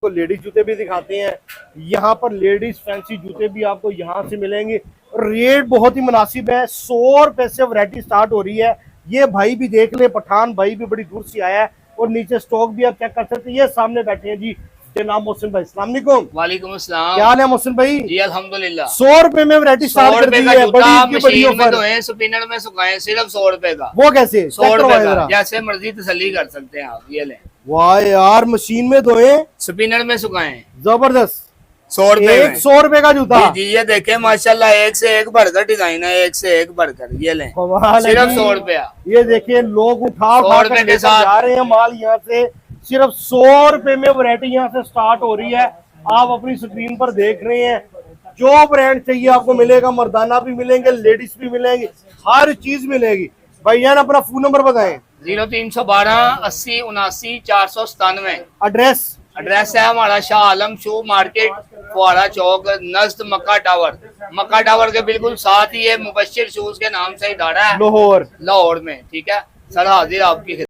को लेडीज जूते भी दिखाते हैं। यहाँ पर लेडीज फैंसी जूते भी आपको यहाँ से मिलेंगे। रेट बहुत ही मुनासिब है, 100 रुपए से वैरायटी स्टार्ट हो रही है। ये भाई भी देख ले, पठान भाई भी बड़ी दूर से आया है और नीचे स्टॉक भी आप चेक कर सकते हैं। ये सामने बैठे हैं जी जनाब मोहसिन भाई। अस्सलाम वालेकुम। वालेकुम अस्सलाम। क्या हाल है मोहसिन भाई? जी अल्हम्दुलिल्लाह। 100 रुपए में वैरायटी स्टार्ट कर दी है। बड़ी ऑफर। स्पिनर में सुखाए सिर्फ 100 रुपए का। वो कैसे? 100 रुपए का, जैसे मर्जी तसल्ली कर सकते हैं आप। ये ले। वाह यार, मशीन में धोए, स्पिनर में सुखाए, जबरदस्त। 100 रुपए एक 100 रुपए का जूता। जी ये देखे माशाल्लाह, एक से एक बढ़कर डिजाइन है, एक से एक बढ़कर। ये ले सिर्फ 100 रुपया। ये देखिए लोग उठा 100 रुपए के साथ जा रहे हैं माल यहाँ से। सिर्फ 100 रुपए में वैरायटी यहाँ से स्टार्ट हो रही है। आप अपनी स्क्रीन पर देख रहे हैं। जो ब्रांड चाहिए आपको मिलेगा। मर्दाना भी मिलेंगे, लेडीज भी मिलेंगे, हर चीज मिलेगी। भैया अपना फोन नंबर बताएं। 0312 80 79 497। एड्रेस है हमारा शाह आलम शू मार्केट, फुहारा चौक, नज़द मक्का टावर। मक्का टावर के बिल्कुल साथ ही है मुबश्शिर शूज के नाम से इदारा है लाहौर में। ठीक है सर, हाजिर आपकी